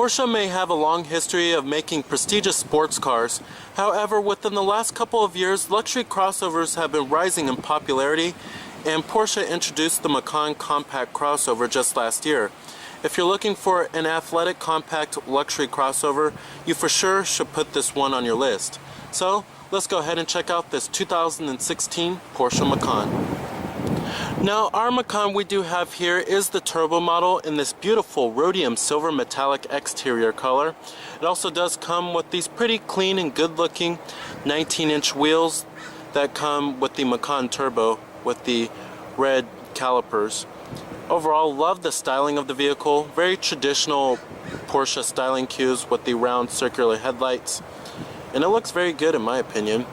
Porsche may have a long history of making prestigious sports cars. However, within the last couple of years, luxury crossovers have been rising in popularity, and Porsche introduced the Macan compact crossover just last year. If you're looking for an athletic compact luxury crossover, you for sure should put this one on your list. So, let's go ahead and check out this 2016 Porsche Macan. Now, our Macan we do have here is the turbo model in this beautiful rhodium silver metallic exterior color. It also does come with these pretty clean and good looking 19-inch wheels that come with the Macan turbo with the red calipers. Overall, love the styling of the vehicle. Very traditional Porsche styling cues with the round circular headlights. And it looks very good in my opinion.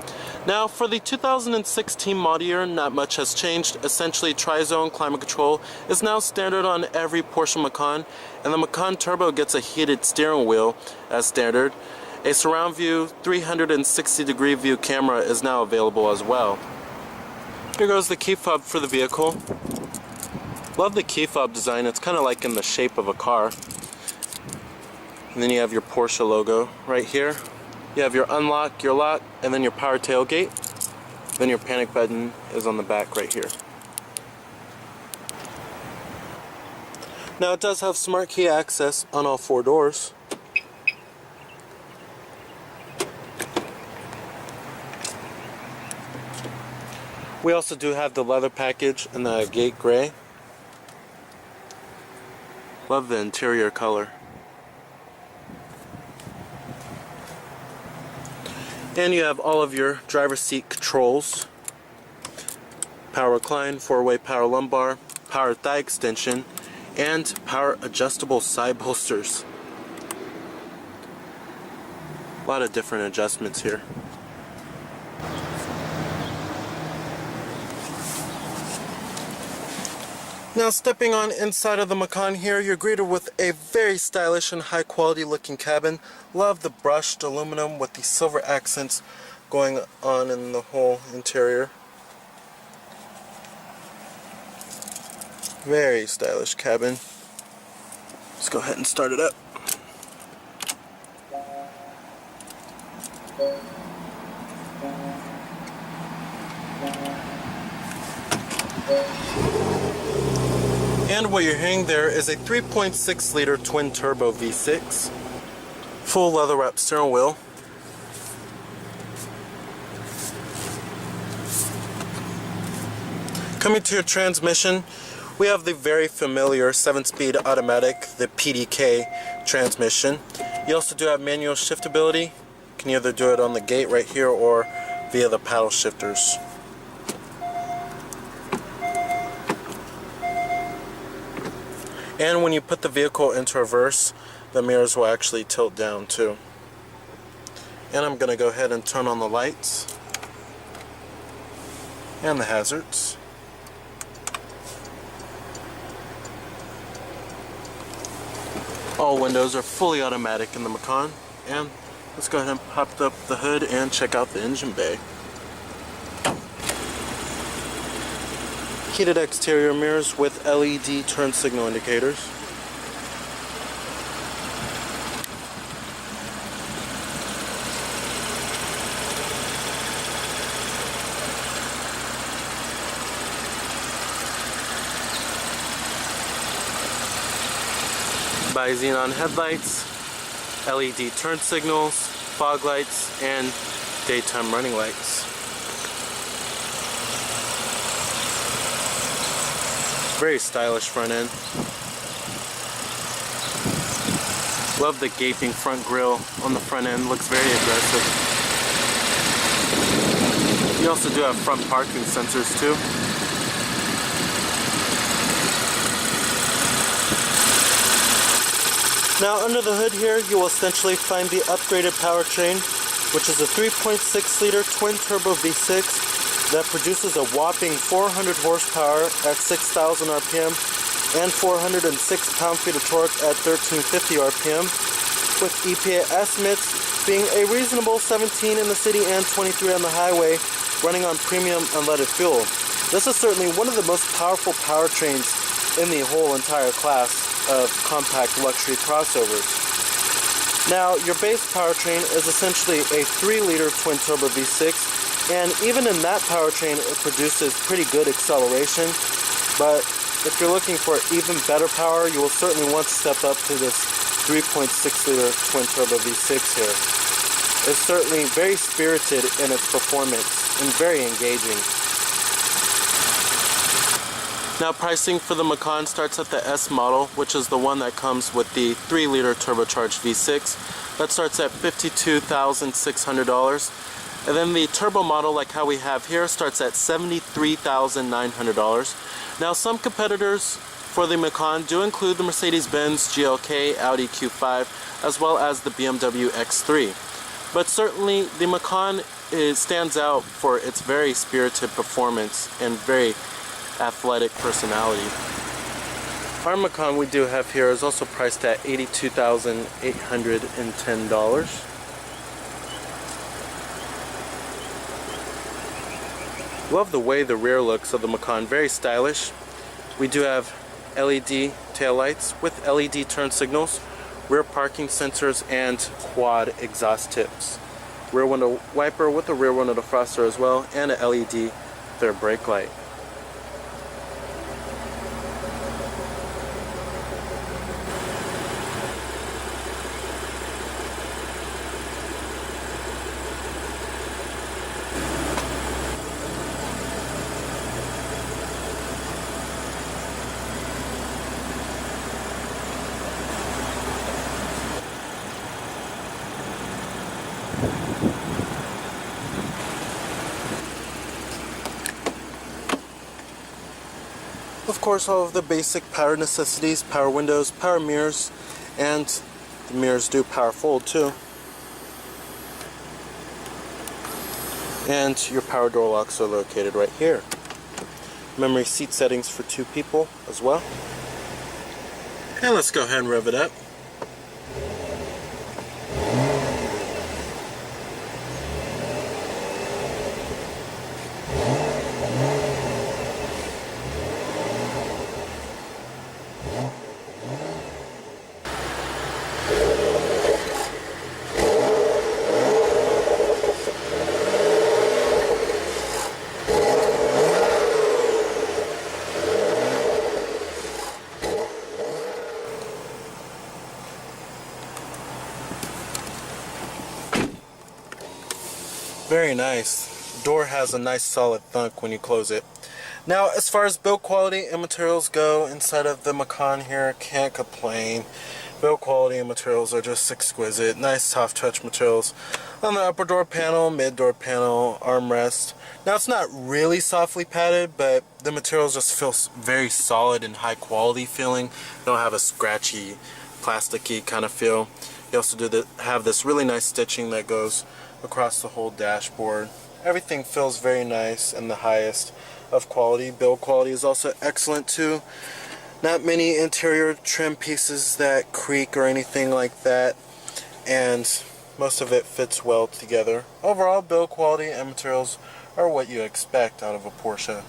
Now for the 2016 model year, not much has changed. Essentially, tri-zone climate control is now standard on every Porsche Macan, and the Macan Turbo gets a heated steering wheel as standard. A surround view 360-degree view camera is now available as well. Here goes the key fob for the vehicle. Love the key fob design. It's kind of like in the shape of a car. And then you have your Porsche logo right here. You have your unlock, your lock, and then your power tailgate. Then your panic button is on the back right here. Now it does have smart key access on all four doors. We also do have the leather package in the agate gray. Love the interior color. And you have all of your driver's seat controls. Power recline, 4-way power lumbar, power thigh extension, and power adjustable side bolsters. A lot of different adjustments here. Now stepping on inside of the Macan here, you're greeted with a very stylish and high quality looking cabin. Love the brushed aluminum with the silver accents going on in the whole interior. Very stylish cabin. Let's go ahead and start it up. And what you're hearing there is a 3.6 liter twin turbo V6, full leather wrapped steering wheel, coming to your transmission, we have the very familiar 7-speed automatic, the PDK transmission. You also do have manual shiftability. You can either do it on the gate right here or via the paddle shifters. And when you put the vehicle into reverse, the mirrors will actually tilt down too. And I'm going to go ahead and turn on the lights and the hazards. All windows are fully automatic in the Macan. And let's go ahead and pop up the hood and check out the engine bay. Heated exterior mirrors with LED turn signal indicators. Bi-xenon headlights, LED turn signals, fog lights, and daytime running lights. Very stylish front end. Love the gaping front grille on the front end, looks very aggressive. You also do have front parking sensors too. Now under the hood here you will essentially find the upgraded powertrain, which is a 3.6 liter twin turbo V6 that produces a whopping 400 horsepower at 6,000 RPM and 406 pound-feet of torque at 1350 RPM, with EPA estimates being a reasonable 17 in the city and 23 on the highway, running on premium unleaded fuel. This is certainly one of the most powerful powertrains in the whole entire class of compact luxury crossovers. Now, your base powertrain is essentially a 3-liter twin-turbo V6, and even in that powertrain, it produces pretty good acceleration. But if you're looking for even better power, you will certainly want to step up to this 3.6-liter twin-turbo V6 here. It's certainly very spirited in its performance and very engaging. Now, pricing for the Macan starts at the S model, which is the one that comes with the 3-liter turbocharged V6. That starts at $52,600. And then the turbo model, like how we have here, starts at $73,900. Now, some competitors for the Macan do include the Mercedes-Benz GLK, Audi Q5, as well as the BMW X3. But certainly, the Macan stands out for its very spirited performance and very athletic personality. Our Macan we do have here is also priced at $82,810. Love the way the rear looks of the Macan, very stylish. We do have LED taillights with LED turn signals, rear parking sensors, and quad exhaust tips. Rear window wiper with a rear window defroster as well, and a LED third brake light. Of course, all of the basic power necessities, power windows, power mirrors, and the mirrors do power fold too. And your power door locks are located right here. Memory seat settings for 2 people as well. And let's go ahead and rev it up. Very nice. The door has a nice solid thunk when you close it. Now, as far as build quality and materials go inside of the Macan here, can't complain. Build quality and materials are just exquisite. Nice soft touch materials on the upper door panel, mid door panel, armrest. Now, it's not really softly padded, but the materials just feel very solid and high quality feeling. They don't have a scratchy, plasticky kind of feel. You also have this really nice stitching that goes across the whole dashboard. Everything feels very nice and the highest of quality. Build quality is also excellent too. Not many interior trim pieces that creak or anything like that, and most of it fits well together. Overall, build quality and materials are what you expect out of a Porsche.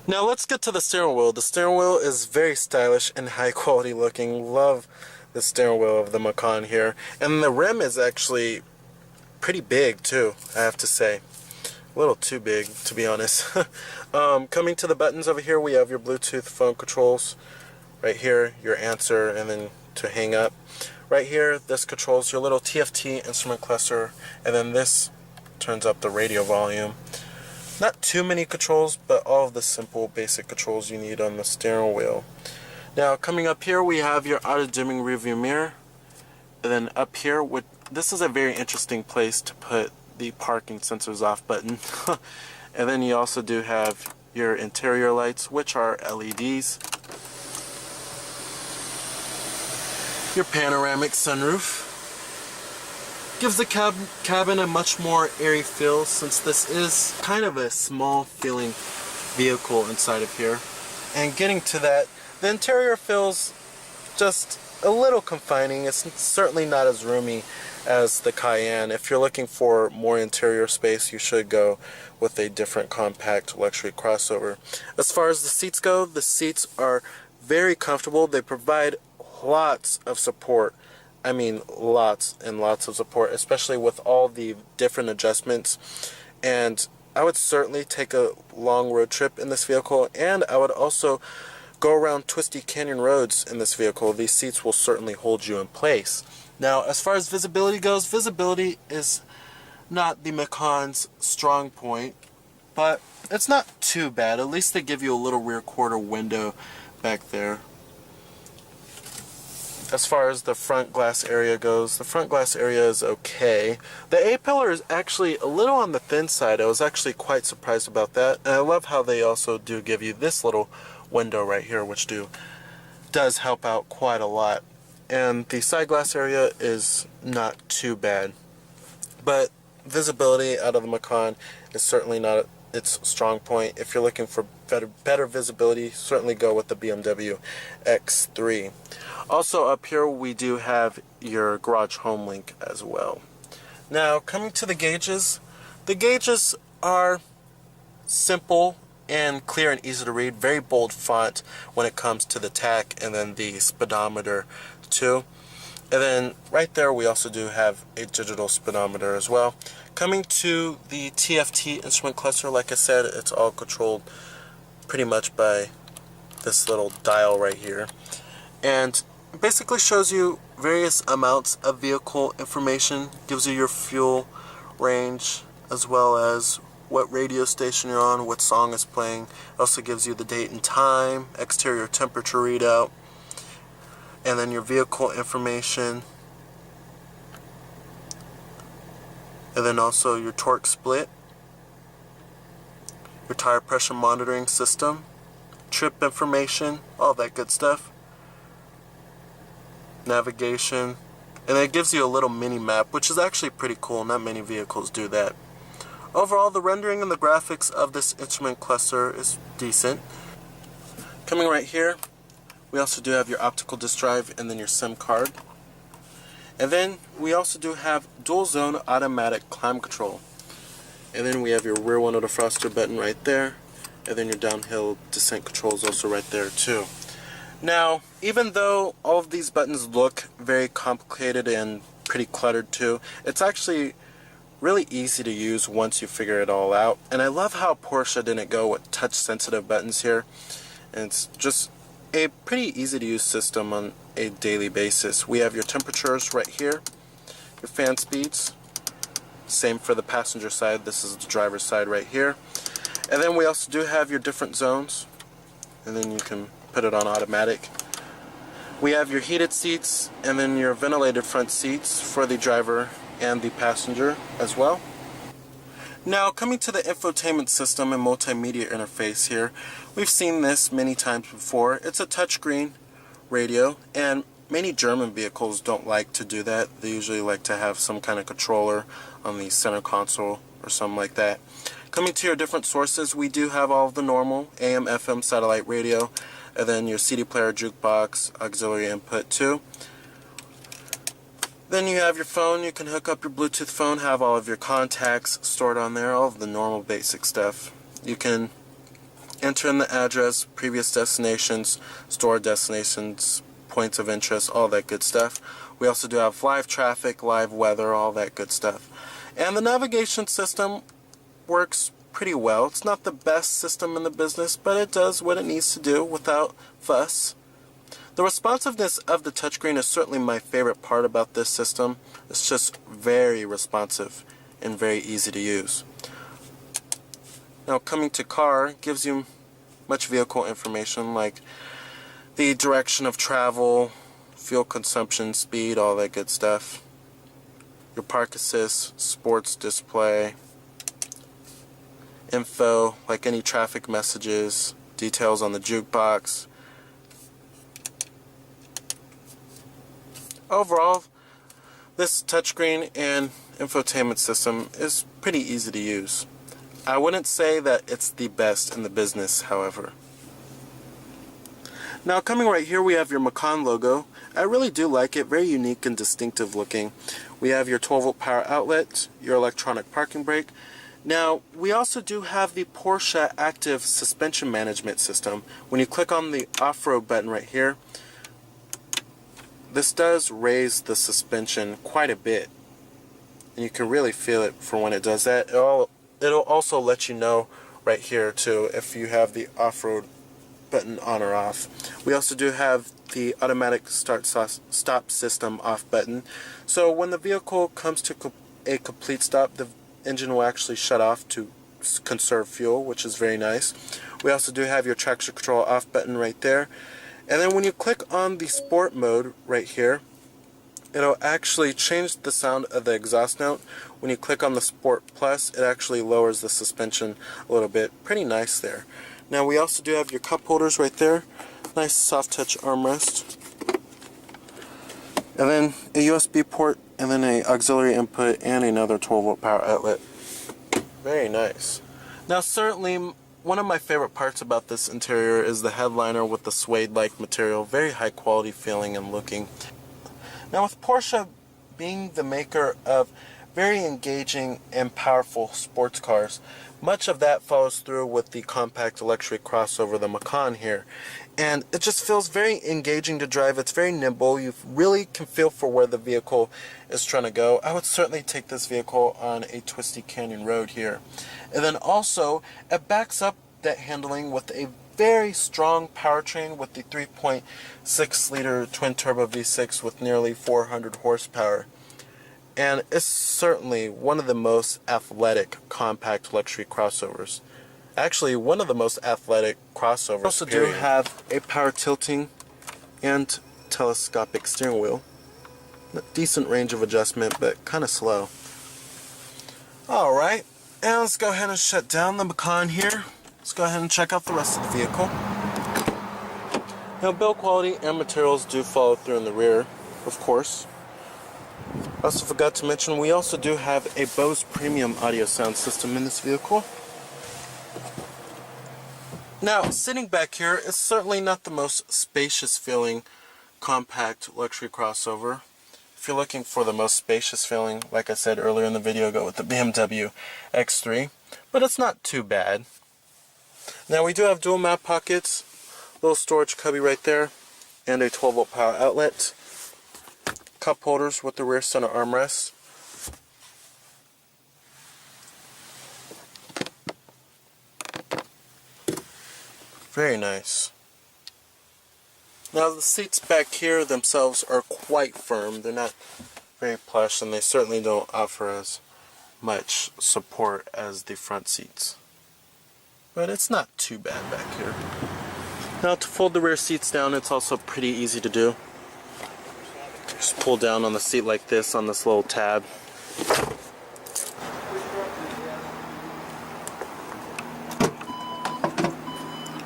Now let's get to the steering wheel. The steering wheel is very stylish and high quality looking. Love the steering wheel of the Macan here. And the rim is actually pretty big too, I have to say. A little too big, to be honest. Coming to the buttons over here, we have your Bluetooth phone controls. Right here, your answer, and then to hang up. Right here, this controls your little TFT instrument cluster, and then this turns up the radio volume. Not too many controls, but all of the simple basic controls you need on the steering wheel. Now, coming up here, we have your auto-dimming rearview mirror. And then up here, this is a very interesting place to put the parking sensors off button. And then you also do have your interior lights, which are LEDs. Your panoramic sunroof gives the cabin a much more airy feel, since this is kind of a small feeling vehicle inside of here. And getting to that, the interior feels just a little confining. It's certainly not as roomy as the Cayenne. If you're looking for more interior space, you should go with a different compact luxury crossover. As far as the seats go, the seats are very comfortable. They provide lots of support I mean lots and lots of support, especially with all the different adjustments. And I would certainly take a long road trip in this vehicle, and I would also go around twisty canyon roads in this vehicle. These seats will certainly hold you in place. Now, as far as visibility goes, visibility is not the Macan's strong point, but it's not too bad. At least they give you a little rear quarter window back there. As far as the front glass area goes, the front glass area is okay. The A-pillar is actually a little on the thin side. I was actually quite surprised about that. And I love how they also do give you this little window right here, which does help out quite a lot. And the side glass area is not too bad. But visibility out of the Macan is certainly not its strong point. If you're looking for better visibility, certainly go with the BMW X3. Also up here we do have your garage home link as well. Now coming to the gauges are simple and clear and easy to read. Very bold font when it comes to the tach and then the speedometer too. And then right there we also do have a digital speedometer as well. Coming to the TFT instrument cluster, like I said, it's all controlled pretty much by this little dial right here. And it basically shows you various amounts of vehicle information, gives you your fuel range, as well as what radio station you're on, what song is playing. It also gives you the date and time, exterior temperature readout, and then your vehicle information, and then also your torque split, your tire pressure monitoring system, trip information, all that good stuff, navigation, and it gives you a little mini map, which is actually pretty cool. Not many vehicles do that. Overall, the rendering and the graphics of this instrument cluster is decent. Coming right here, we also do have your optical disc drive and then your SIM card. And then we also do have dual zone automatic climate control. And then we have your rear window defroster button right there. And then your downhill descent control is also right there too. Now, even though all of these buttons look very complicated and pretty cluttered too, it's actually really easy to use once you figure it all out. And I love how Porsche didn't go with touch sensitive buttons here. And it's just a pretty easy to use system on a daily basis. We have your temperatures right here, your fan speeds, same for the passenger side. This is the driver's side right here. And then we also do have your different zones, and then you can put it on automatic. We have your heated seats and then your ventilated front seats for the driver and the passenger as well. Now coming to the infotainment system and multimedia interface here, we've seen this many times before. It's a touchscreen radio, and many German vehicles don't like to do that. They usually like to have some kind of controller on the center console or something like that. Coming to your different sources, we do have all of the normal AM, FM, satellite radio, and then your CD player, jukebox, auxiliary input too. Then you have your phone. You can hook up your Bluetooth phone, have all of your contacts stored on there, all of the normal basic stuff. You can enter in the address, previous destinations, stored destinations, points of interest, all that good stuff. We also do have live traffic, live weather, all that good stuff. And the navigation system works pretty well. It's not the best system in the business, but it does what it needs to do without fuss. The responsiveness of the touchscreen is certainly my favorite part about this system. It's just very responsive and very easy to use. Now coming to car, gives you much vehicle information like the direction of travel, fuel consumption, speed, all that good stuff. Your park assist, sports display, info like any traffic messages, details on the jukebox. Overall, this touchscreen and infotainment system is pretty easy to use. I wouldn't say that it's the best in the business, however. Now coming right here, we have your Macan logo. I really do like it, very unique and distinctive looking. We have your 12-volt power outlet, your electronic parking brake. Now we also do have the Porsche active suspension management system. When you click on the off-road button right here, this does raise the suspension quite a bit, and you can really feel it for when it does that. It'll also let you know right here too if you have the off-road button on or off. We also do have the automatic stop system off button, so when the vehicle comes to a complete stop, the engine will actually shut off to conserve fuel, which is very nice. We also do have your traction control off button right there, and then when you click on the sport mode right here, it'll actually change the sound of the exhaust note. When you click on the Sport Plus, it actually lowers the suspension a little bit. Pretty nice there. Now we also do have your cup holders right there. Nice soft touch armrest. And then a USB port, and then a auxiliary input, and another 12-volt power outlet. Very nice. Now certainly one of my favorite parts about this interior is the headliner with the suede-like material. Very high quality feeling and looking. Now with Porsche being the maker of very engaging and powerful sports cars, much of that follows through with the compact luxury crossover, the Macan here. And it just feels very engaging to drive. It's very nimble. You really can feel for where the vehicle is trying to go. I would certainly take this vehicle on a twisty canyon road here. And then also, it backs up that handling with a very strong powertrain with the 3.6 liter twin turbo V6 with nearly 400 horsepower. And it's certainly one of the most athletic compact luxury crossovers. Actually, one of the most athletic crossovers. We also do have a power tilting and telescopic steering wheel. A decent range of adjustment, but kind of slow. Alright, and let's go ahead and shut down the Macan here. Let's go ahead and check out the rest of the vehicle. Now, build quality and materials do follow through in the rear, of course. I also forgot to mention we also do have a Bose premium audio sound system in this vehicle. Now, sitting back here, it's certainly not the most spacious feeling compact luxury crossover. If you're looking for the most spacious feeling, like I said earlier in the video, go with the BMW X3, but it's not too bad. Now we do have dual map pockets, little storage cubby right there, and a 12-volt power outlet. Cup holders with the rear center armrest. Very nice. Now the seats back here themselves are quite firm. They're not very plush, and they certainly don't offer as much support as the front seats. But it's not too bad back here. Now to fold the rear seats down, it's also pretty easy to do. Just pull down on the seat like this on this little tab.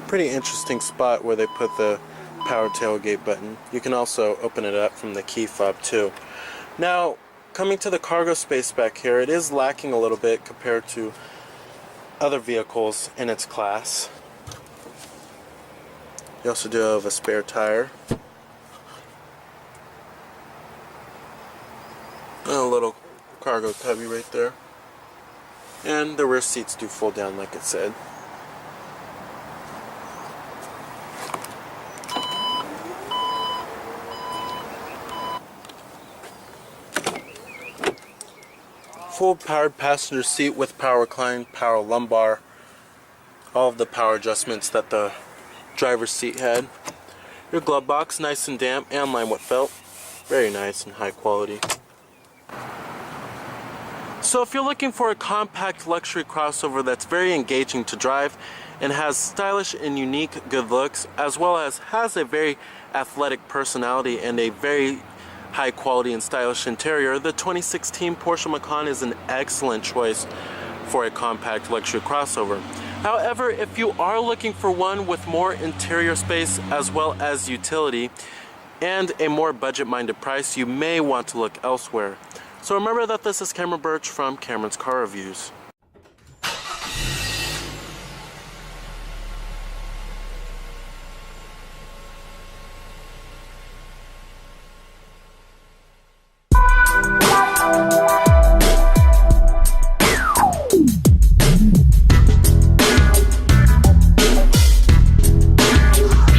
Pretty interesting spot where they put the power tailgate button. You can also open it up from the key fob too. Now, coming to the cargo space back here, it is lacking a little bit compared to other vehicles in its class. You also do have a spare tire. And a little cargo cubby right there. And the rear seats do fold down like it said. Full powered passenger seat with power recline, power lumbar, all of the power adjustments that the driver's seat had. Your glove box, nice and damp and lined with felt. Very nice and high quality. So if you're looking for a compact luxury crossover that's very engaging to drive and has stylish and unique good looks, as well as has a very athletic personality and a very high quality and stylish interior, the 2016 Porsche Macan is an excellent choice for a compact luxury crossover. However, if you are looking for one with more interior space as well as utility and a more budget-minded price, you may want to look elsewhere. So remember that this is Cameron Birch from Cameron's Car Reviews.